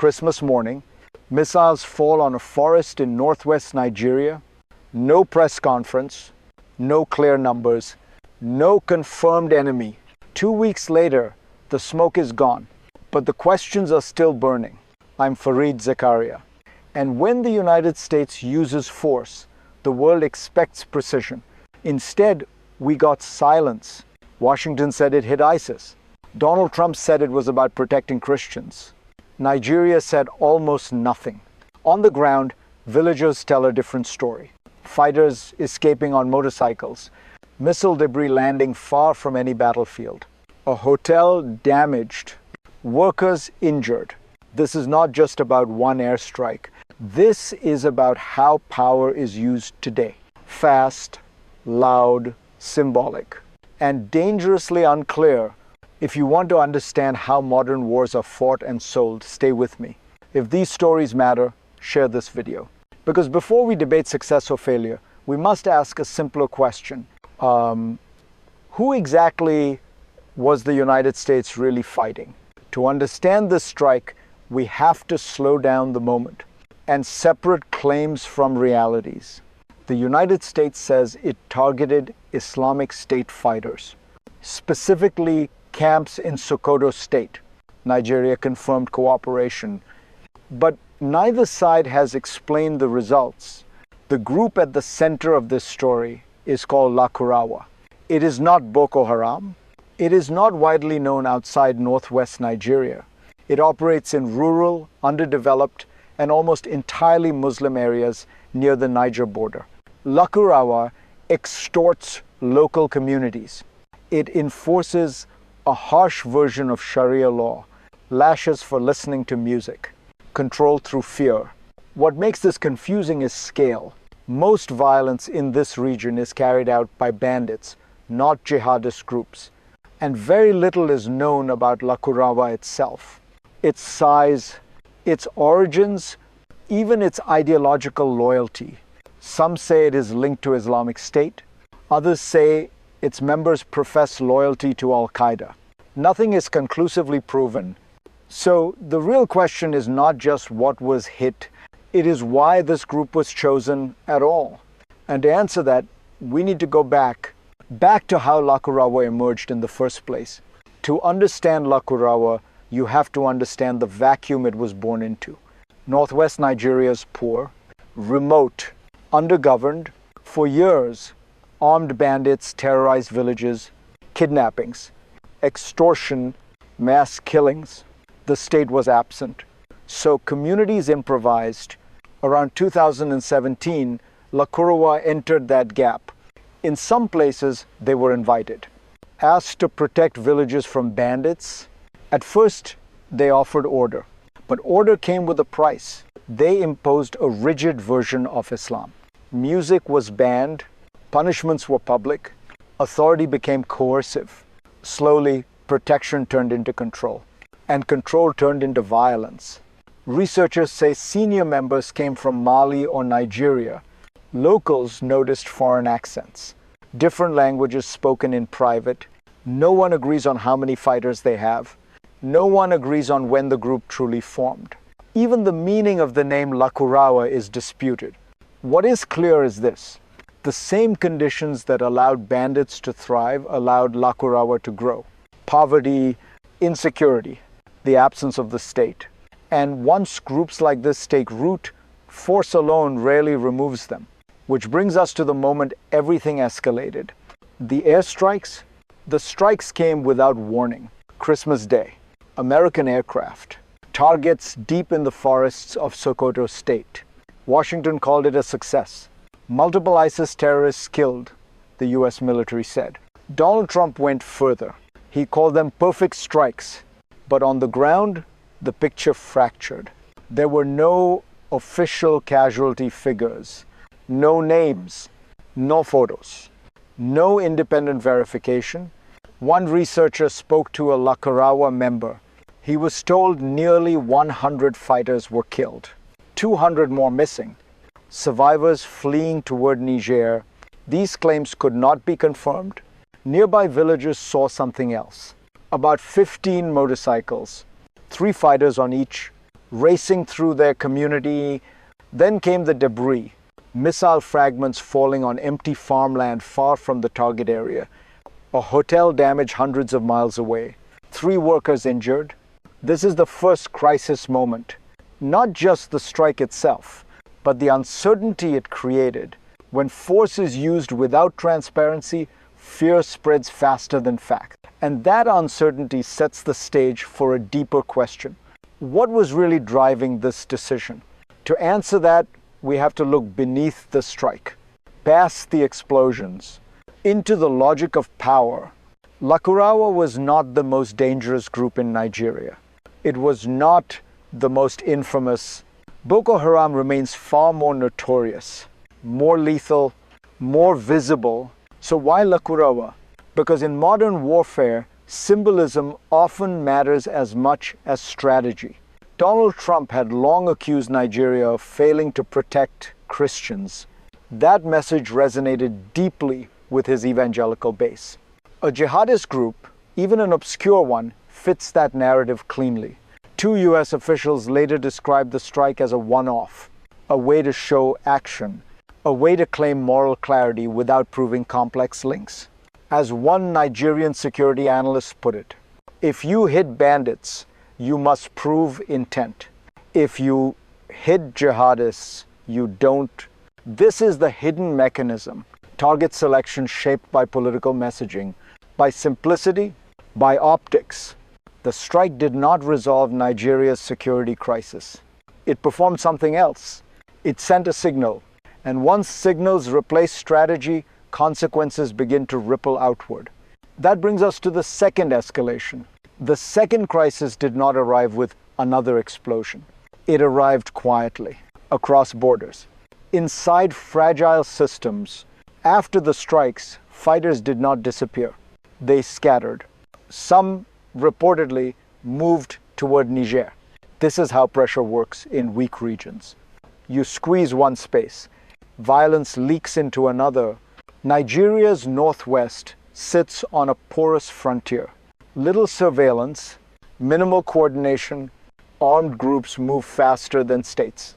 Christmas morning, missiles fall on a forest in northwest Nigeria, no press conference, no clear numbers, no confirmed enemy. 2 weeks later, the smoke is gone, but the questions are still burning. I'm Fareed Zakaria. And when the United States uses force, the world expects precision. Instead, we got silence. Washington said it hit ISIS. Donald Trump said it was about protecting Christians. Nigeria said almost nothing. On the ground, villagers tell a different story. Fighters escaping on motorcycles, missile debris landing far from any battlefield, a hotel damaged, workers injured. This is not just about one airstrike. This is about how power is used today. Fast, loud, symbolic, and dangerously unclear. If you want to understand how modern wars are fought and sold, stay with me. If these stories matter, share this video. Because before we debate success or failure, we must ask a simpler question. Who exactly was the United States really fighting? To understand this strike, we have to slow down the moment and separate claims from realities. The United States says it targeted Islamic State fighters, specifically camps in Sokoto state. Nigeria confirmed cooperation, but neither side has explained the results. The group at the center of this story is called Lakurawa. It is not Boko Haram. It is not widely known outside northwest Nigeria. It operates in rural, underdeveloped, and almost entirely Muslim areas near the Niger border. Lakurawa extorts local communities. It enforces a harsh version of Sharia law, lashes for listening to music, control through fear. What makes this confusing is scale. Most violence in this region is carried out by bandits, not jihadist groups. And very little is known about Lakurawa itself. Its size, its origins, even its ideological loyalty. Some say it is linked to Islamic State. Others say its members profess loyalty to al-Qaeda. Nothing is conclusively proven. So the real question is not just what was hit, it is why this group was chosen at all. And to answer that, we need to go back to how Lakurawa emerged in the first place. To understand Lakurawa, you have to understand the vacuum it was born into. Northwest Nigeria is poor, remote, undergoverned. For years, armed bandits terrorized villages, kidnappings, extortion, mass killings. The state was absent. So communities improvised. Around 2017, Lakurawa entered that gap. In some places, they were invited. Asked to protect villages from bandits, at first, they offered order. But order came with a price. They imposed a rigid version of Islam. Music was banned, punishments were public, authority became coercive. Slowly, protection turned into control, and control turned into violence. Researchers say senior members came from Mali or Nigeria. Locals noticed foreign accents, different languages spoken in private. No one agrees on how many fighters they have. No one agrees on when the group truly formed. Even the meaning of the name Lakurawa is disputed. What is clear is this: the same conditions that allowed bandits to thrive allowed Lakurawa to grow. Poverty, insecurity, the absence of the state. And once groups like this take root, force alone rarely removes them. Which brings us to the moment everything escalated. The airstrikes? The strikes came without warning. Christmas Day. American aircraft. Targets deep in the forests of Sokoto state. Washington called it a success. Multiple ISIS terrorists killed, the US military said. Donald Trump went further. He called them perfect strikes. But on the ground, the picture fractured. There were no official casualty figures, no names, no photos, no independent verification. One researcher spoke to a Lakurawa member. He was told nearly 100 fighters were killed, 200 more missing, survivors fleeing toward Niger. These claims could not be confirmed. Nearby villagers saw something else. About 15 motorcycles, 3 fighters on each, racing through their community. Then came the debris, missile fragments falling on empty farmland far from the target area, a hotel damaged hundreds of miles away, 3 workers injured. This is the first crisis moment. Not just the strike itself, but the uncertainty it created. When force is used without transparency, fear spreads faster than fact. And that uncertainty sets the stage for a deeper question. What was really driving this decision? To answer that, we have to look beneath the strike, past the explosions, into the logic of power. Lakurawa was not the most dangerous group in Nigeria. It was not the most infamous. Boko Haram remains far more notorious, more lethal, more visible. So why Lakurawa? Because in modern warfare, symbolism often matters as much as strategy. Donald Trump had long accused Nigeria of failing to protect Christians. That message resonated deeply with his evangelical base. A jihadist group, even an obscure one, fits that narrative cleanly. 2 US officials later described the strike as a one-off, a way to show action, a way to claim moral clarity without proving complex links. As one Nigerian security analyst put it, if you hit bandits, you must prove intent. If you hit jihadists, you don't. This is the hidden mechanism. Target selection shaped by political messaging, by simplicity, by optics. The strike did not resolve Nigeria's security crisis. It performed something else. It sent a signal. And once signals replace strategy, consequences begin to ripple outward. That brings us to the second escalation. The second crisis did not arrive with another explosion. It arrived quietly, across borders, inside fragile systems. After the strikes, fighters did not disappear. They scattered. Some reportedly moved toward Niger. This is how pressure works in weak regions. You squeeze one space, violence leaks into another. Nigeria's northwest sits on a porous frontier. Little surveillance, minimal coordination, armed groups move faster than states.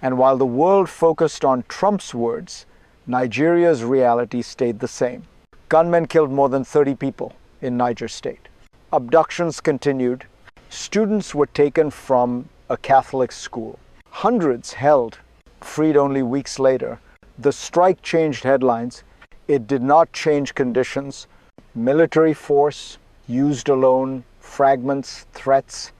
And while the world focused on Trump's words, Nigeria's reality stayed the same. Gunmen killed more than 30 people in Niger state. Abductions continued. Students were taken from a Catholic school. Hundreds held, freed only weeks later. The strike changed headlines. It did not change conditions. Military force, used alone, fragments, threats.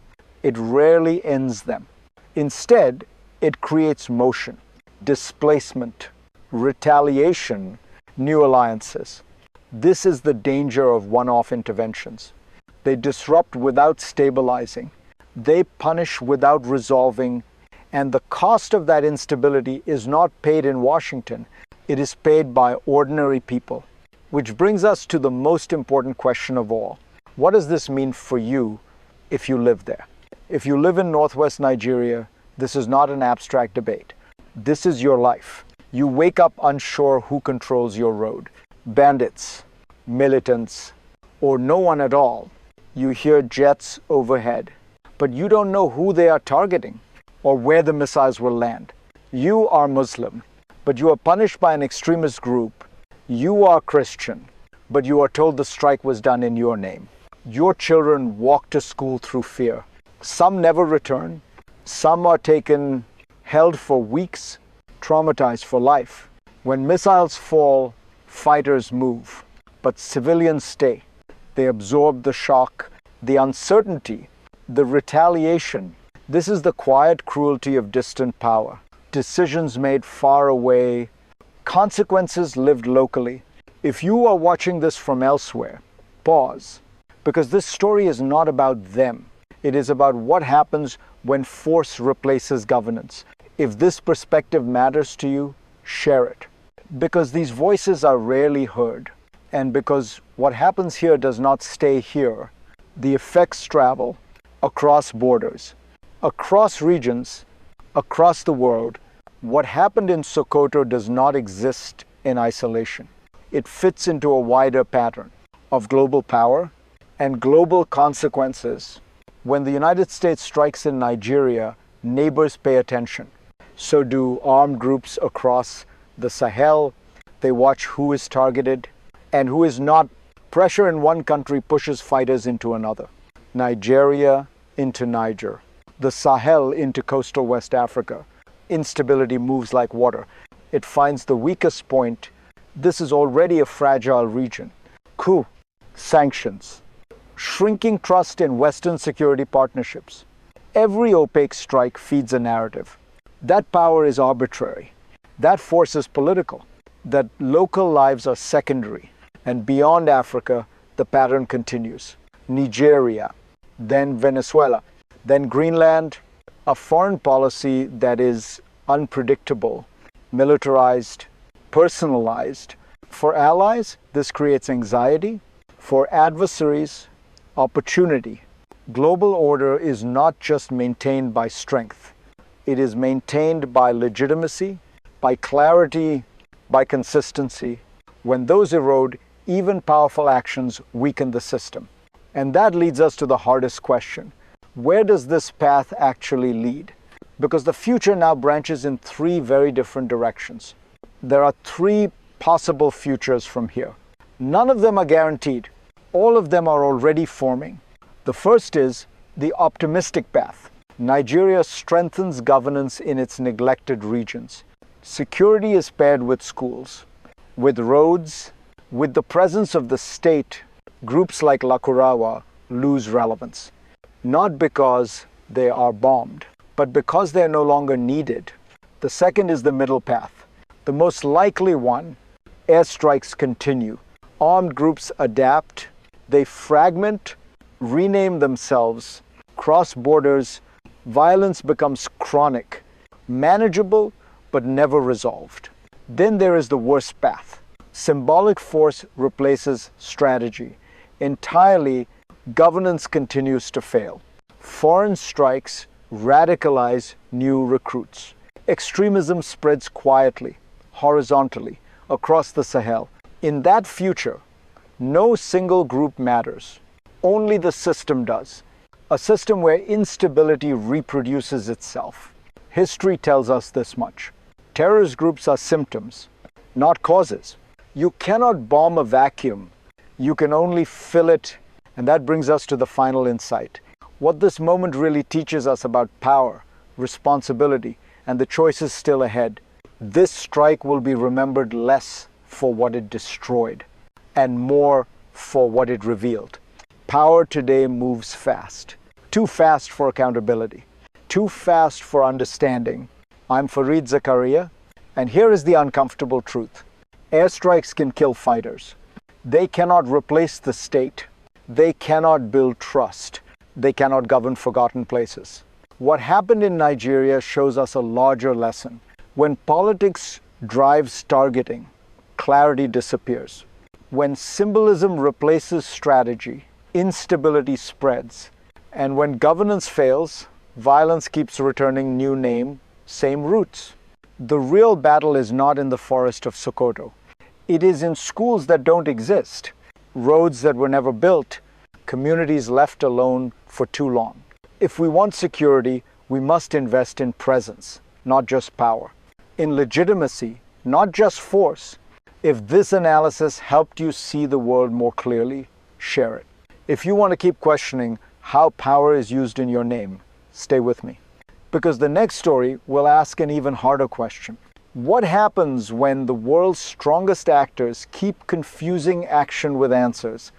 It rarely ends them. Instead, it creates motion, displacement, retaliation, new alliances. This is the danger of one-off interventions. They disrupt without stabilizing. They punish without resolving. And the cost of that instability is not paid in Washington. It is paid by ordinary people. Which brings us to the most important question of all. What does this mean for you if you live there? If you live in northwest Nigeria, this is not an abstract debate. This is your life. You wake up unsure who controls your road. Bandits, militants, or no one at all. You hear jets overhead, but you don't know who they are targeting or where the missiles will land. You are Muslim, but you are punished by an extremist group. You are Christian, but you are told the strike was done in your name. Your children walk to school through fear. Some never return. Some are taken, held for weeks, traumatized for life. When missiles fall, fighters move, but civilians stay. They absorb the shock, the uncertainty, the retaliation. This is the quiet cruelty of distant power. Decisions made far away, consequences lived locally. If you are watching this from elsewhere, pause, because this story is not about them. It is about what happens when force replaces governance. If this perspective matters to you, share it. Because these voices are rarely heard. And because what happens here does not stay here, the effects travel across borders, across regions, across the world. What happened in Sokoto does not exist in isolation. It fits into a wider pattern of global power and global consequences. When the United States strikes in Nigeria, neighbors pay attention. So do armed groups across the Sahel. They watch who is targeted and who is not. Pressure in one country pushes fighters into another. Nigeria into Niger. The Sahel into coastal West Africa. Instability moves like water. It finds the weakest point. This is already a fragile region. Coup, sanctions, shrinking trust in Western security partnerships. Every opaque strike feeds a narrative. That power is arbitrary. That force is political. That local lives are secondary. And beyond Africa, the pattern continues. Nigeria, then Venezuela, then Greenland, a foreign policy that is unpredictable, militarized, personalized. For allies, this creates anxiety. For adversaries, opportunity. Global order is not just maintained by strength. It is maintained by legitimacy, by clarity, by consistency. When those erode, even powerful actions weaken the system. And that leads us to the hardest question. Where does this path actually lead? Because the future now branches in three very different directions. There are three possible futures from here. None of them are guaranteed. All of them are already forming. The first is the optimistic path. Nigeria strengthens governance in its neglected regions. Security is paired with schools, with roads, with the presence of the state. Groups like Lakurawa lose relevance, not because they are bombed, but because they are no longer needed. The second is the middle path. The most likely one, airstrikes continue. Armed groups adapt, they fragment, rename themselves, cross borders, violence becomes chronic, manageable, but never resolved. Then there is the worst path. Symbolic force replaces strategy. Entirely, governance continues to fail. Foreign strikes radicalize new recruits. Extremism spreads quietly, horizontally, across the Sahel. In that future, no single group matters. Only the system does. A system where instability reproduces itself. History tells us this much. Terrorist groups are symptoms, not causes. You cannot bomb a vacuum. You can only fill it. And that brings us to the final insight. What this moment really teaches us about power, responsibility, and the choices still ahead. This strike will be remembered less for what it destroyed and more for what it revealed. Power today moves fast. Too fast for accountability. Too fast for understanding. I'm Fareed Zakaria, and here is the uncomfortable truth. Airstrikes can kill fighters. They cannot replace the state. They cannot build trust. They cannot govern forgotten places. What happened in Nigeria shows us a larger lesson. When politics drives targeting, clarity disappears. When symbolism replaces strategy, instability spreads. And when governance fails, violence keeps returning new name, same roots. The real battle is not in the forest of Sokoto. It is in schools that don't exist, roads that were never built, communities left alone for too long. If we want security, we must invest in presence, not just power. In legitimacy, not just force. If this analysis helped you see the world more clearly, share it. If you want to keep questioning how power is used in your name, stay with me. Because the next story will ask an even harder question. What happens when the world's strongest actors keep confusing action with answers?